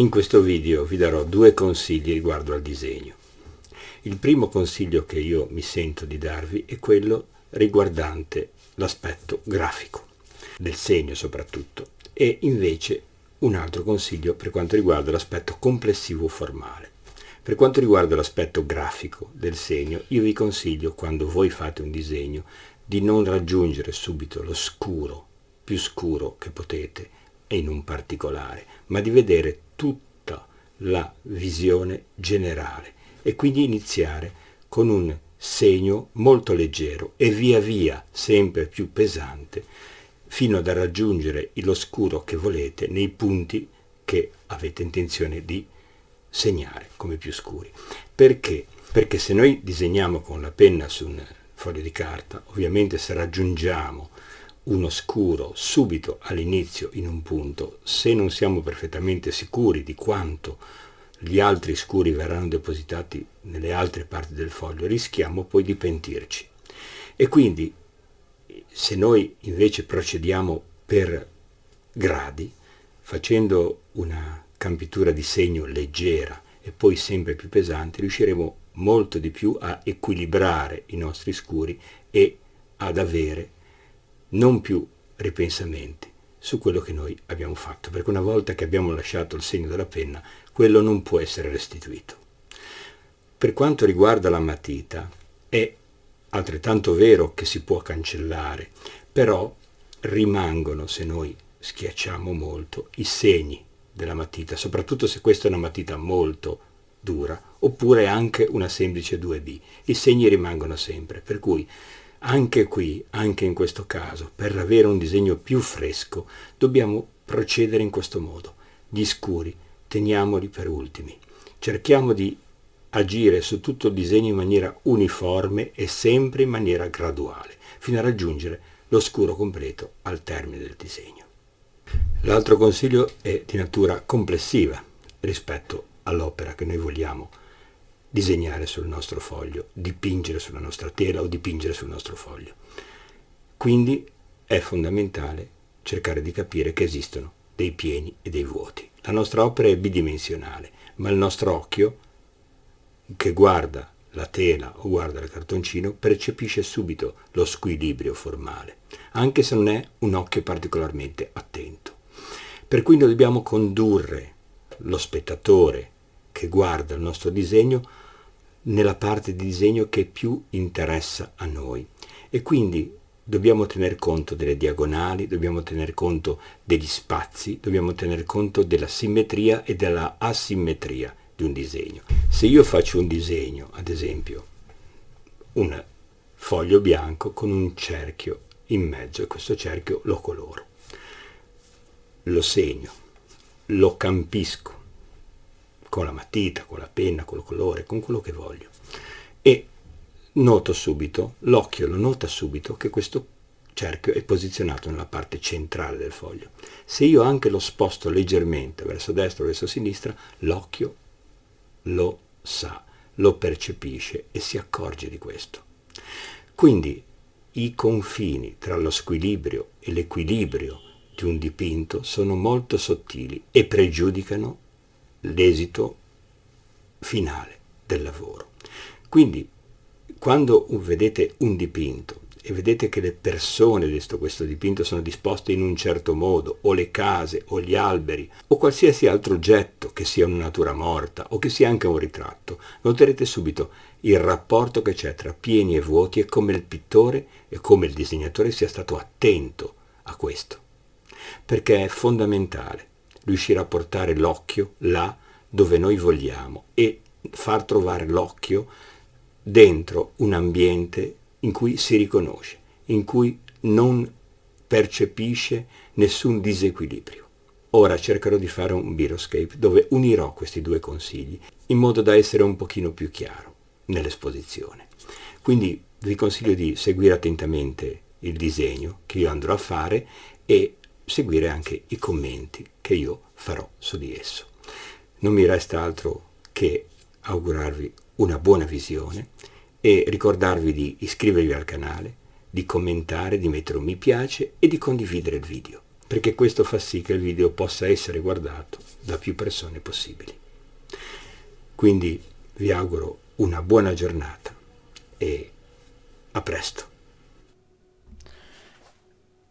In questo video vi darò due consigli riguardo al disegno. Il primo consiglio che io mi sento di darvi è quello riguardante l'aspetto grafico, del segno soprattutto, e invece un altro consiglio per quanto riguarda l'aspetto complessivo formale. Per quanto riguarda l'aspetto grafico del segno, io vi consiglio, quando voi fate un disegno, di non raggiungere subito lo scuro, più scuro che potete, e in un particolare, ma di vedere tutta la visione generale e quindi iniziare con un segno molto leggero e via via sempre più pesante fino ad raggiungere lo scuro che volete nei punti che avete intenzione di segnare come più scuri. Perché? Perché se noi disegniamo con la penna su un foglio di carta, ovviamente se raggiungiamo uno scuro subito all'inizio in un punto, se non siamo perfettamente sicuri di quanto gli altri scuri verranno depositati nelle altre parti del foglio, rischiamo poi di pentirci. E quindi se noi invece procediamo per gradi, facendo una campitura di segno leggera e poi sempre più pesante, riusciremo molto di più a equilibrare i nostri scuri e ad avere non più ripensamenti su quello che noi abbiamo fatto, perché una volta che abbiamo lasciato il segno della penna, quello non può essere restituito. Per quanto riguarda la matita, è altrettanto vero che si può cancellare, però rimangono, se noi schiacciamo molto, i segni della matita, soprattutto se questa è una matita molto dura, oppure anche una semplice 2B. I segni rimangono sempre, per cui anche qui, anche in questo caso, per avere un disegno più fresco, dobbiamo procedere in questo modo. Gli scuri teniamoli per ultimi. Cerchiamo di agire su tutto il disegno in maniera uniforme e sempre in maniera graduale, fino a raggiungere lo scuro completo al termine del disegno. L'altro consiglio è di natura complessiva rispetto all'opera che noi vogliamo disegnare sul nostro foglio, dipingere sulla nostra tela o dipingere sul nostro foglio. Quindi è fondamentale cercare di capire che esistono dei pieni e dei vuoti. La nostra opera è bidimensionale, ma il nostro occhio, che guarda la tela o guarda il cartoncino, percepisce subito lo squilibrio formale, anche se non è un occhio particolarmente attento. Per cui noi dobbiamo condurre lo spettatore che guarda il nostro disegno nella parte di disegno che più interessa a noi, e quindi dobbiamo tener conto delle diagonali, dobbiamo tener conto degli spazi, dobbiamo tener conto della simmetria e della asimmetria di un disegno. Se io faccio un disegno, ad esempio un foglio bianco con un cerchio in mezzo, e questo cerchio lo coloro, lo segno, lo campisco con la matita, con la penna, col colore, con quello che voglio, e noto subito, l'occhio lo nota subito che questo cerchio è posizionato nella parte centrale del foglio. Se io anche lo sposto leggermente verso destra o verso sinistra, l'occhio lo sa, lo percepisce e si accorge di questo. Quindi i confini tra lo squilibrio e l'equilibrio di un dipinto sono molto sottili e pregiudicano l'esito finale del lavoro. Quindi quando vedete un dipinto e vedete che le persone di questo dipinto sono disposte in un certo modo, o le case o gli alberi o qualsiasi altro oggetto, che sia una natura morta o che sia anche un ritratto, noterete subito il rapporto che c'è tra pieni e vuoti e come il pittore e come il disegnatore sia stato attento a questo, perché è fondamentale riuscire a portare l'occhio là dove noi vogliamo e far trovare l'occhio dentro un ambiente in cui si riconosce, in cui non percepisce nessun disequilibrio. Ora cercherò di fare un biroscape dove unirò questi due consigli in modo da essere un pochino più chiaro nell'esposizione. Quindi vi consiglio di seguire attentamente il disegno che io andrò a fare e seguire anche i commenti che io farò su di esso. Non mi resta altro che augurarvi una buona visione e ricordarvi di iscrivervi al canale, di commentare, di mettere un mi piace e di condividere il video. perché questo fa sì che il video possa essere guardato da più persone possibili. Quindi vi auguro una buona giornata e a presto.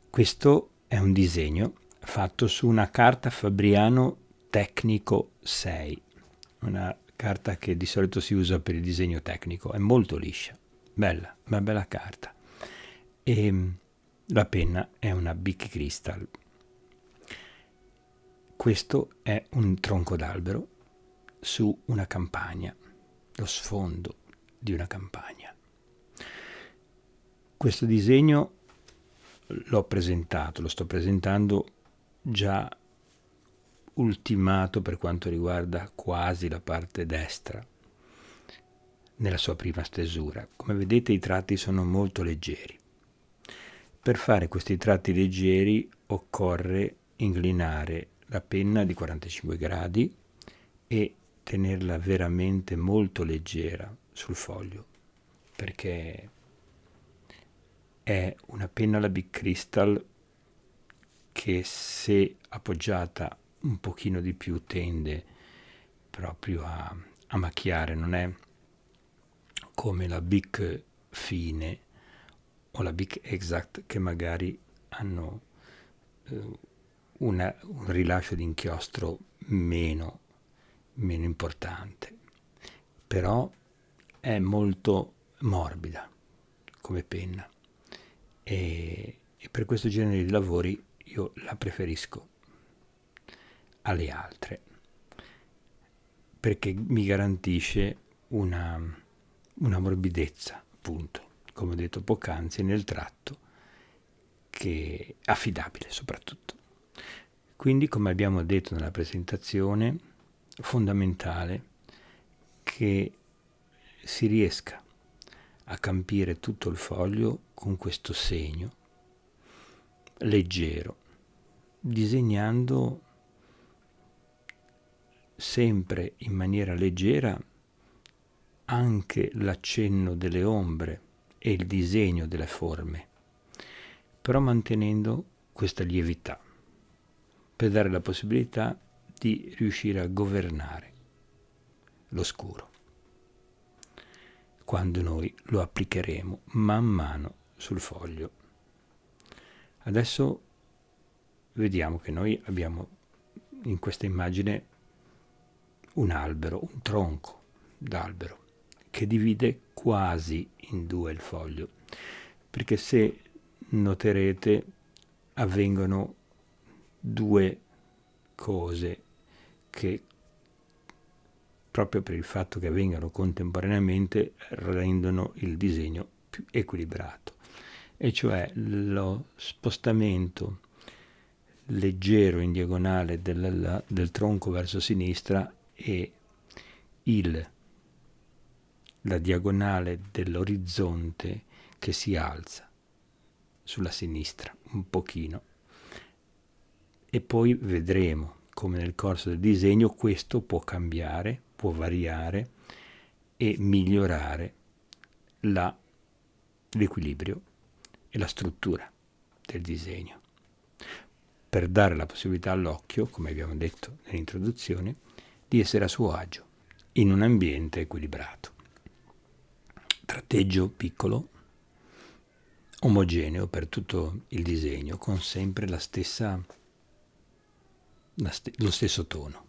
Questo è un disegno fatto su una carta Fabriano Tecnico 6, una carta che di solito si usa per il disegno tecnico, è molto liscia, bella, una bella carta. E la penna è una Bic Crystal. Questo è un tronco d'albero su una campagna, lo sfondo di una campagna. Questo disegno lo sto presentando già ultimato per quanto riguarda quasi la parte destra, nella sua prima stesura. Come vedete i tratti sono molto leggeri. Per fare questi tratti leggeri occorre inclinare la penna di 45 gradi e tenerla veramente molto leggera sul foglio, perché è una penna la Bic Crystal che, se appoggiata un pochino di più, tende proprio a macchiare. Non è come la Bic Fine o la Bic Exact, che magari hanno un rilascio di inchiostro meno importante, però è molto morbida come penna e per questo genere di lavori io la preferisco alle altre, perché mi garantisce una morbidezza, appunto, come ho detto poc'anzi, nel tratto, che è affidabile soprattutto. Quindi, come abbiamo detto nella presentazione, è fondamentale che si riesca a campire tutto il foglio con questo segno leggero, disegnando sempre in maniera leggera anche l'accenno delle ombre e il disegno delle forme, però mantenendo questa lievità, per dare la possibilità di riuscire a governare l'oscuro quando noi lo applicheremo man mano sul foglio. Adesso vediamo che noi abbiamo in questa immagine un albero, un tronco d'albero che divide quasi in due il foglio, perché se noterete avvengono due cose che, proprio per il fatto che avvengano contemporaneamente, rendono il disegno più equilibrato, e cioè lo spostamento leggero in diagonale del tronco verso sinistra e la diagonale dell'orizzonte che si alza sulla sinistra un pochino, e poi vedremo come nel corso del disegno questo può cambiare, può variare e migliorare l'equilibrio e la struttura del disegno, per dare la possibilità all'occhio, come abbiamo detto nell'introduzione, di essere a suo agio in un ambiente equilibrato. Tratteggio piccolo, omogeneo per tutto il disegno, con sempre lo stesso tono.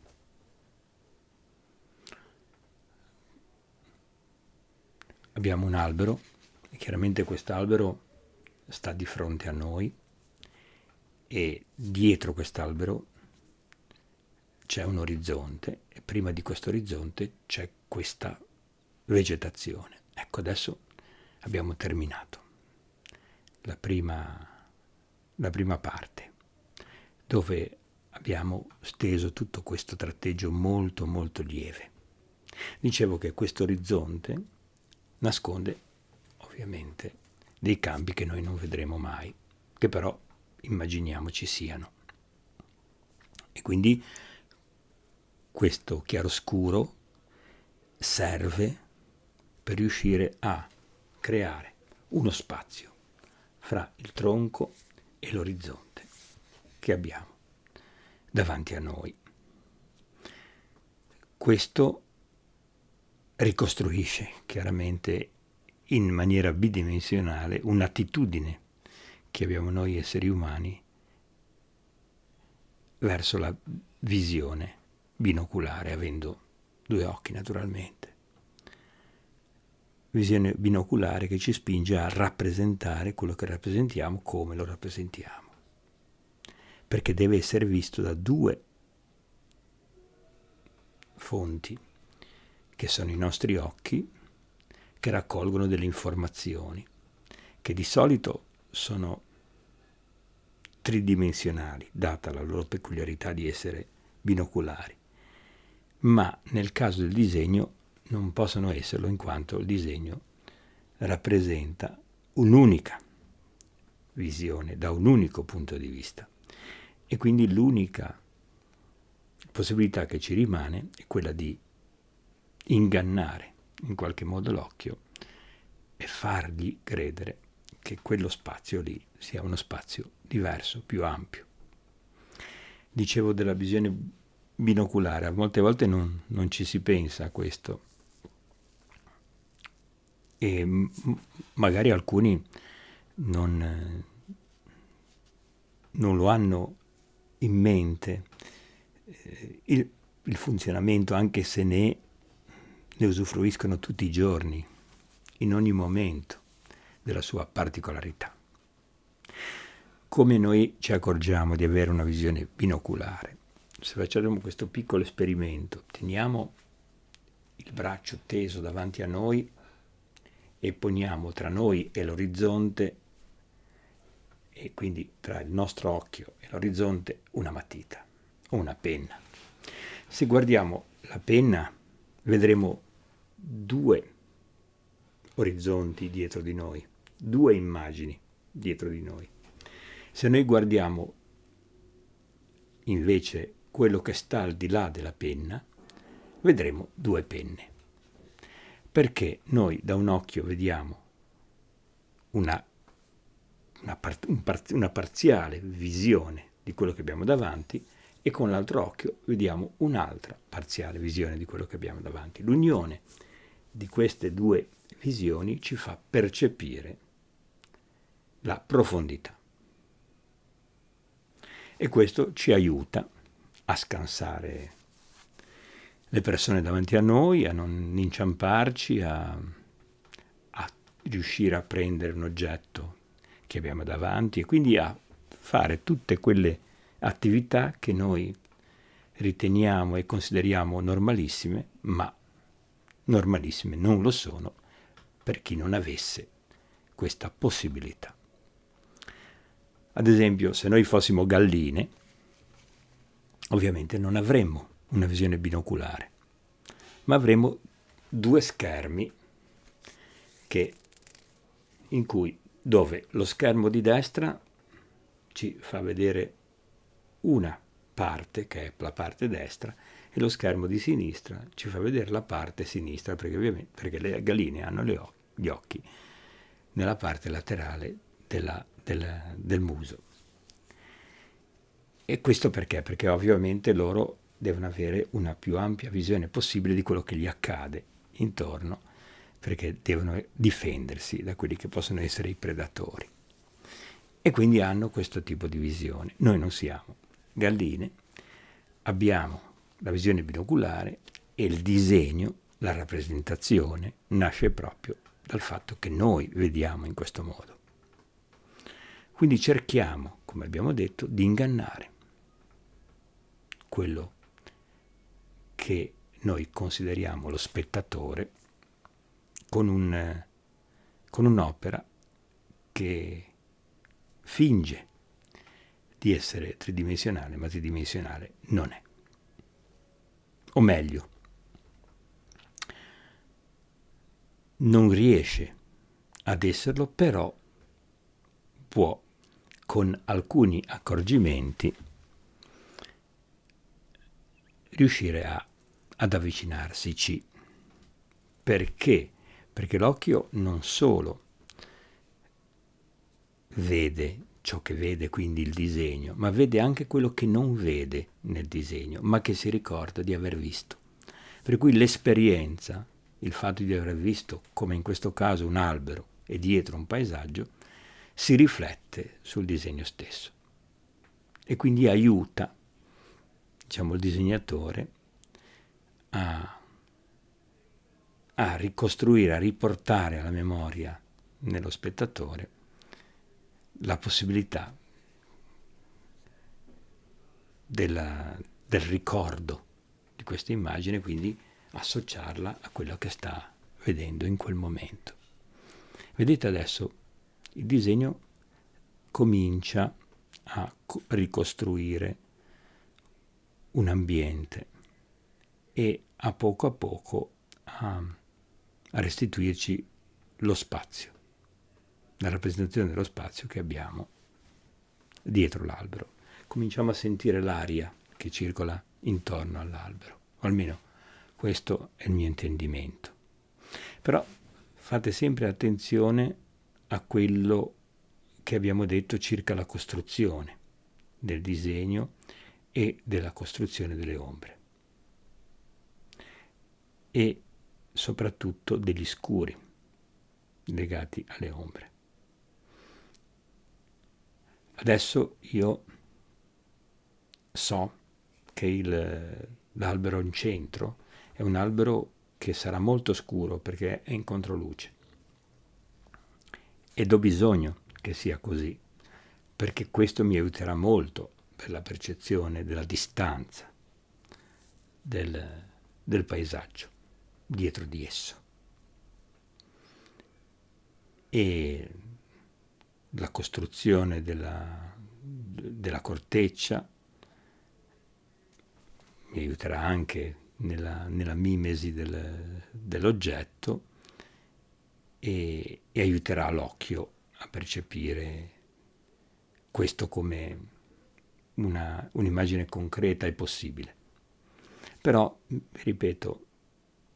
Abbiamo un albero e chiaramente quest'albero sta di fronte a noi, e dietro quest'albero c'è un orizzonte e prima di questo orizzonte c'è questa vegetazione. Ecco, adesso abbiamo terminato la prima parte, dove abbiamo steso tutto questo tratteggio molto molto lieve. Dicevo che questo orizzonte nasconde ovviamente dei campi che noi non vedremo mai, che però immaginiamo ci siano, e quindi questo chiaroscuro serve per riuscire a creare uno spazio fra il tronco e l'orizzonte. che abbiamo davanti a noi. Questo ricostruisce chiaramente in maniera bidimensionale un'attitudine che abbiamo noi esseri umani verso la visione binoculare, avendo due occhi naturalmente. Visione binoculare che ci spinge a rappresentare quello che rappresentiamo come lo rappresentiamo, perché deve essere visto da due fonti, che sono i nostri occhi, che raccolgono delle informazioni, che di solito sono tridimensionali, data la loro peculiarità di essere binoculari, ma nel caso del disegno non possono esserlo, in quanto il disegno rappresenta un'unica visione, da un unico punto di vista, e quindi l'unica possibilità che ci rimane è quella di ingannare in qualche modo l'occhio e fargli credere che quello spazio lì sia uno spazio diverso, più ampio. Dicevo della visione binoculare, molte volte non ci si pensa a questo, e magari alcuni non lo hanno in mente, il funzionamento, anche se ne usufruiscono tutti i giorni, in ogni momento, della sua particolarità. Come noi ci accorgiamo di avere una visione binoculare? Se facciamo questo piccolo esperimento, teniamo il braccio teso davanti a noi e poniamo tra noi e l'orizzonte, e quindi tra il nostro occhio e l'orizzonte, una matita o una penna. Se guardiamo la penna, vedremo due orizzonti dietro di noi, due immagini dietro di noi. Se noi guardiamo invece quello che sta al di là della penna, vedremo due penne, perché noi da un occhio vediamo una parziale visione di quello che abbiamo davanti, e con l'altro occhio vediamo un'altra parziale visione di quello che abbiamo davanti. L'unione di queste due visioni ci fa percepire la profondità, e questo ci aiuta a scansare le persone davanti a noi, a non inciamparci, a riuscire a prendere un oggetto che abbiamo davanti, e quindi a fare tutte quelle attività che noi riteniamo e consideriamo normalissime, ma normalissime non lo sono per chi non avesse questa possibilità. Ad esempio, se noi fossimo galline, ovviamente non avremmo una visione binoculare, ma avremmo due schermi dove lo schermo di destra ci fa vedere una parte, che è la parte destra, e lo schermo di sinistra ci fa vedere la parte sinistra, perché le galline hanno gli occhi nella parte laterale del muso. E questo perché? Perché ovviamente loro devono avere una più ampia visione possibile di quello che gli accade intorno, perché devono difendersi da quelli che possono essere i predatori. E quindi hanno questo tipo di visione. Noi non siamo galline, abbiamo la visione binoculare, e il disegno, la rappresentazione, nasce proprio dal fatto che noi vediamo in questo modo. Quindi cerchiamo, come abbiamo detto, di ingannare quello che noi consideriamo lo spettatore con un'opera che finge di essere tridimensionale, ma tridimensionale non è. O meglio, non riesce ad esserlo, però può, con alcuni accorgimenti, riuscire ad avvicinarsici. Perché? Perché l'occhio non solo vede ciò che vede, quindi il disegno, ma vede anche quello che non vede nel disegno, ma che si ricorda di aver visto. Per cui l'esperienza, il fatto di aver visto, come in questo caso, un albero e dietro un paesaggio, si riflette sul disegno stesso e quindi aiuta, diciamo, il disegnatore a ricostruire, a riportare alla memoria nello spettatore la possibilità del ricordo di questa immagine, quindi associarla a quello che sta vedendo in quel momento. Vedete adesso il disegno comincia a ricostruire un ambiente e a poco a restituirci lo spazio, la rappresentazione dello spazio che abbiamo dietro l'albero. Cominciamo a sentire l'aria che circola intorno all'albero, o almeno questo è il mio intendimento. Però fate sempre attenzione a quello che abbiamo detto circa la costruzione del disegno e della costruzione delle ombre e soprattutto degli scuri legati alle ombre. Adesso io so che l'albero in centro è un albero che sarà molto scuro perché è in controluce ed ho bisogno che sia così perché questo mi aiuterà molto per la percezione della distanza del paesaggio dietro di esso. E la costruzione della corteccia mi aiuterà anche nella mimesi dell'oggetto e aiuterà l'occhio a percepire questo come un'immagine concreta e possibile. Però, ripeto,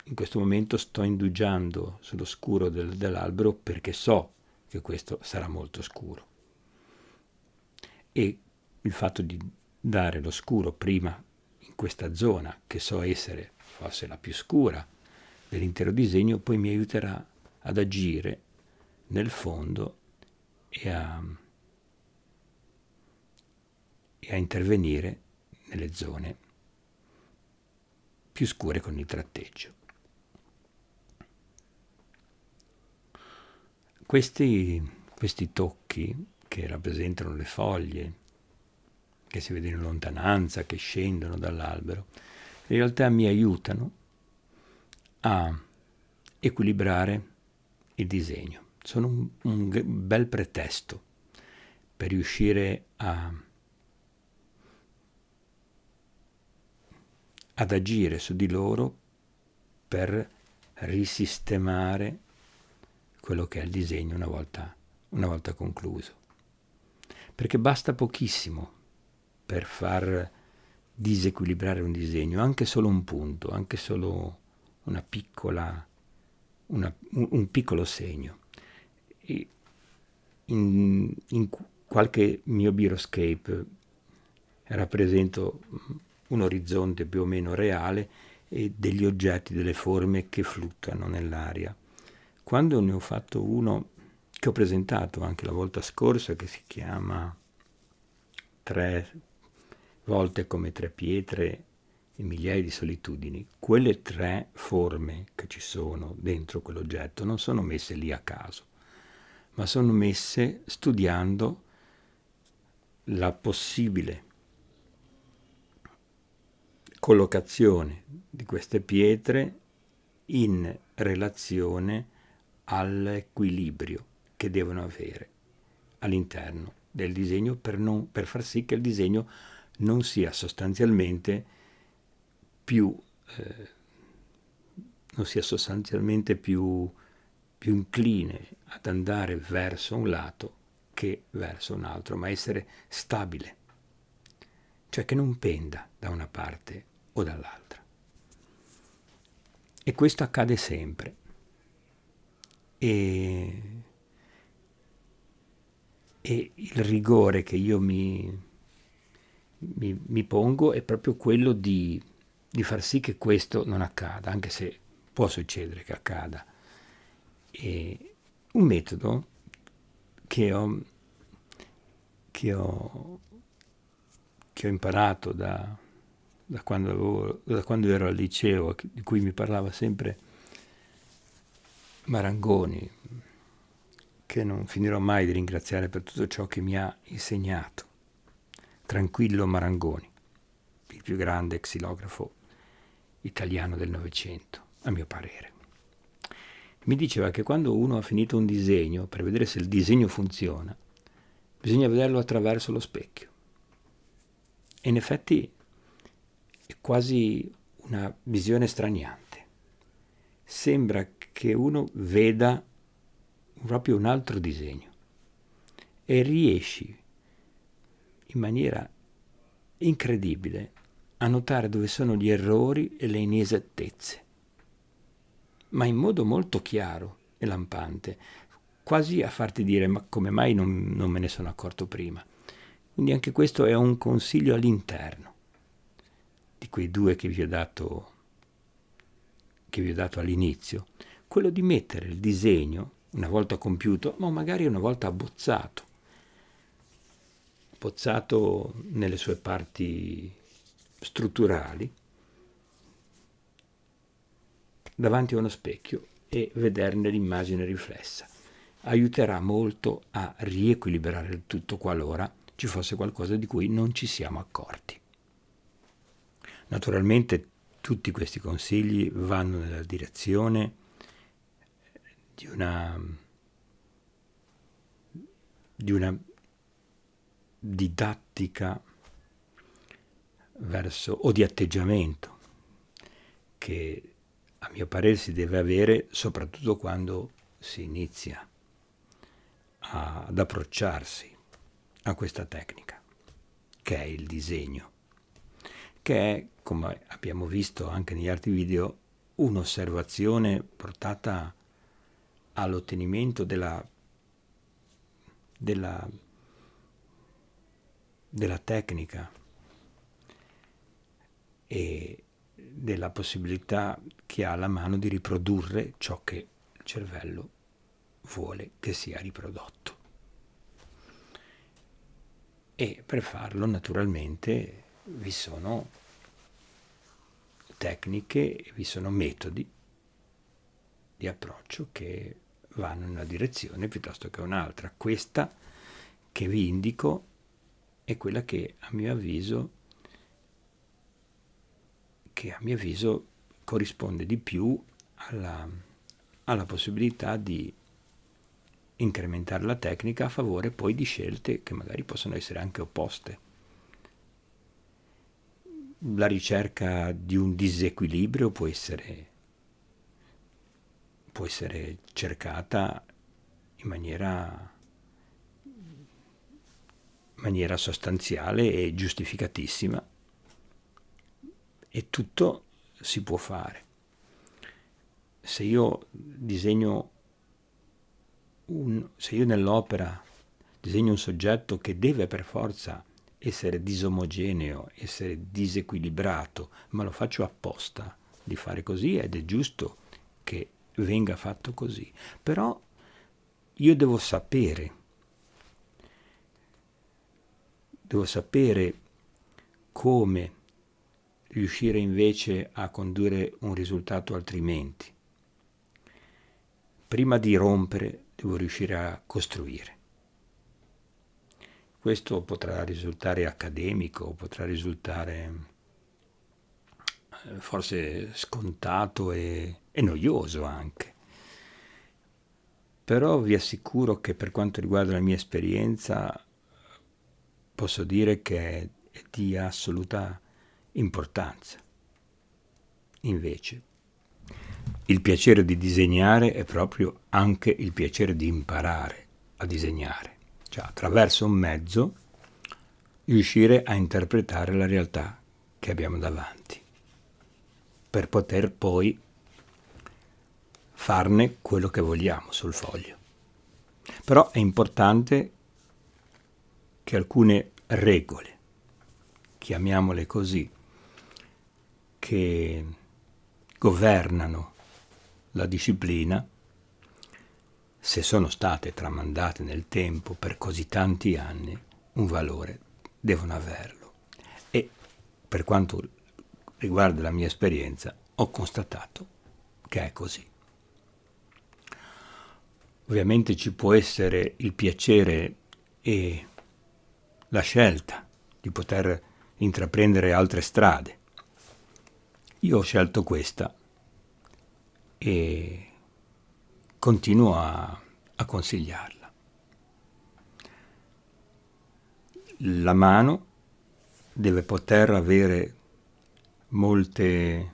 in questo momento sto indugiando sullo scuro dell'albero perché so che questo sarà molto scuro. E il fatto di dare lo scuro prima in questa zona, che so essere forse la più scura dell'intero disegno, poi mi aiuterà ad agire nel fondo e a intervenire nelle zone più scure con il tratteggio. Questi tocchi che rappresentano le foglie, che si vedono in lontananza, che scendono dall'albero, in realtà mi aiutano a equilibrare il disegno. Sono un bel pretesto per riuscire ad agire su di loro per risistemare quello che è il disegno una volta concluso. Perché basta pochissimo per far disequilibrare un disegno, anche solo un punto, anche solo un piccolo segno. E in qualche mio biroscape rappresento un orizzonte più o meno reale e degli oggetti, delle forme che fluttuano nell'aria. Quando ne ho fatto uno che ho presentato anche la volta scorsa, che si chiama 3 volte come 3 pietre e migliaia di solitudini, quelle 3 forme che ci sono dentro quell'oggetto non sono messe lì a caso, ma sono messe studiando la possibile collocazione di queste pietre in relazione all'equilibrio che devono avere all'interno del disegno per far sì che il disegno non sia sostanzialmente più incline ad andare verso un lato che verso un altro, ma essere stabile, cioè che non penda da una parte o dall'altra. E questo accade sempre. E E il rigore che io mi pongo è proprio quello di far sì che questo non accada, anche se può succedere che accada. E un metodo che ho, che ho, che ho imparato da quando ero al liceo, di cui mi parlava sempre Marangoni, che non finirò mai di ringraziare per tutto ciò che mi ha insegnato. Tranquillo Marangoni, il più grande xilografo italiano del Novecento, a mio parere. Mi diceva che quando uno ha finito un disegno, per vedere se il disegno funziona, bisogna vederlo attraverso lo specchio. E in effetti è quasi una visione straniante. Sembra che uno veda proprio un altro disegno e riesci in maniera incredibile a notare dove sono gli errori e le inesattezze, ma in modo molto chiaro e lampante, quasi a farti dire ma come mai non me ne sono accorto prima. Quindi anche questo è un consiglio all'interno di quei due che vi ho dato all'inizio, quello di mettere il disegno una volta compiuto, ma magari una volta abbozzato nelle sue parti strutturali, davanti a uno specchio e vederne l'immagine riflessa. Aiuterà molto a riequilibrare il tutto qualora ci fosse qualcosa di cui non ci siamo accorti. Naturalmente tutti questi consigli vanno nella direzione di una didattica o di atteggiamento che a mio parere si deve avere soprattutto quando si inizia ad approcciarsi a questa tecnica, che è il disegno, che è, come abbiamo visto anche negli altri video, un'osservazione portata all'ottenimento della tecnica e della possibilità che ha alla mano di riprodurre ciò che il cervello vuole che sia riprodotto. E per farlo naturalmente vi sono tecniche, vi sono metodi di approccio che vanno in una direzione piuttosto che un'altra. Questa che vi indico è quella che a mio avviso corrisponde di più alla possibilità di incrementare la tecnica a favore poi di scelte che magari possono essere anche opposte. La ricerca di un disequilibrio può essere cercata in maniera sostanziale e giustificatissima, e tutto si può fare. Se io nell'opera disegno un soggetto che deve per forza essere disomogeneo, essere disequilibrato, ma lo faccio apposta di fare così ed è giusto che venga fatto così. Però io devo sapere come riuscire invece a condurre un risultato altrimenti. Prima di rompere devo riuscire a costruire. Questo potrà risultare accademico, potrà risultare forse scontato e noioso anche. Però vi assicuro che per quanto riguarda la mia esperienza posso dire che è di assoluta importanza. Invece, il piacere di disegnare è proprio anche il piacere di imparare a disegnare, cioè attraverso un mezzo riuscire a interpretare la realtà che abbiamo davanti, per poter poi farne quello che vogliamo sul foglio. Però è importante che alcune regole, chiamiamole così, che governano la disciplina, se sono state tramandate nel tempo per così tanti anni, un valore devono averlo. E per quanto riguarda la mia esperienza, ho constatato che è così. Ovviamente ci può essere il piacere e la scelta di poter intraprendere altre strade. Io ho scelto questa e continuo a consigliarla. La mano deve poter avere molte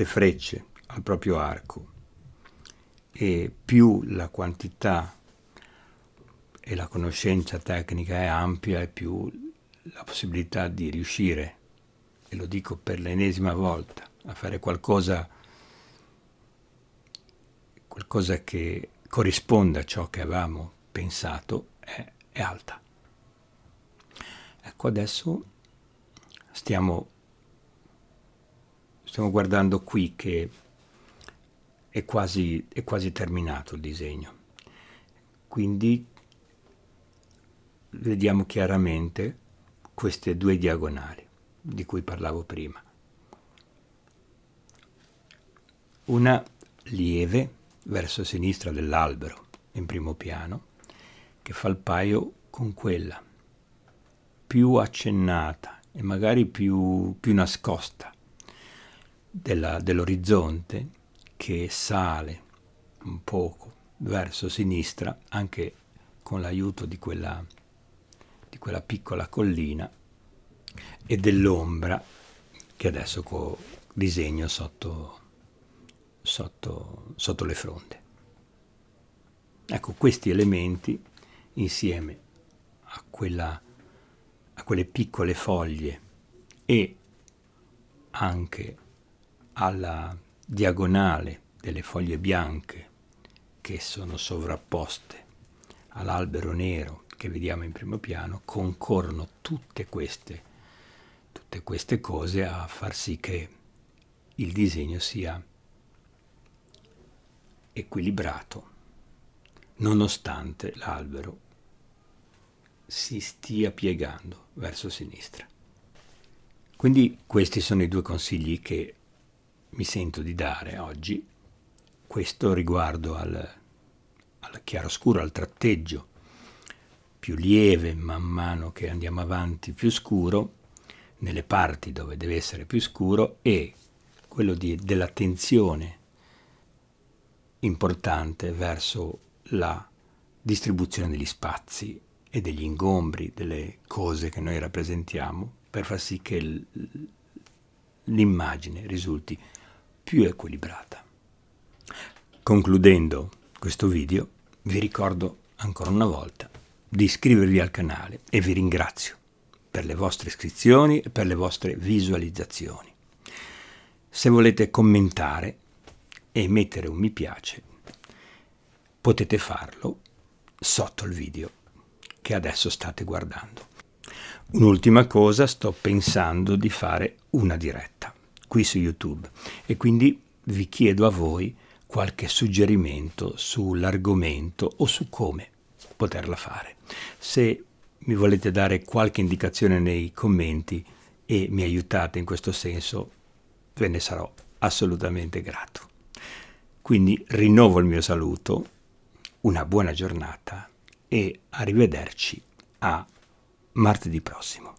frecce al proprio arco, e più la quantità e la conoscenza tecnica è ampia e più la possibilità di riuscire, e lo dico per l'ennesima volta, a fare qualcosa che corrisponda a ciò che avevamo pensato è alta. Ecco, adesso stiamo guardando qui che è quasi terminato il disegno. Quindi vediamo chiaramente queste due diagonali di cui parlavo prima. Una lieve verso sinistra dell'albero, in primo piano, che fa il paio con quella più accennata e magari più nascosta dell'orizzonte, che sale un poco verso sinistra, anche con l'aiuto di quella piccola collina e dell'ombra che adesso disegno sotto le fronde. Ecco, questi elementi insieme a quelle piccole foglie e anche alla diagonale delle foglie bianche che sono sovrapposte all'albero nero che vediamo in primo piano, concorrono tutte queste cose a far sì che il disegno sia equilibrato, nonostante l'albero si stia piegando verso sinistra. Quindi questi sono i due consigli che mi sento di dare oggi. Questo riguardo al chiaroscuro, al tratteggio più lieve man mano che andiamo avanti, più scuro, nelle parti dove deve essere più scuro, e quello dell'attenzione importante verso la distribuzione degli spazi e degli ingombri, delle cose che noi rappresentiamo, per far sì che l'immagine risulti più equilibrata. Concludendo questo video, vi ricordo ancora una volta di iscrivervi al canale e vi ringrazio per le vostre iscrizioni e per le vostre visualizzazioni. Se volete commentare e mettere un mi piace, potete farlo sotto il video che adesso state guardando. Un'ultima cosa, sto pensando di fare una diretta qui su YouTube e quindi vi chiedo a voi qualche suggerimento sull'argomento o su come poterla fare. Se mi volete dare qualche indicazione nei commenti e mi aiutate in questo senso, ve ne sarò assolutamente grato. Quindi rinnovo il mio saluto, una buona giornata e arrivederci a martedì prossimo.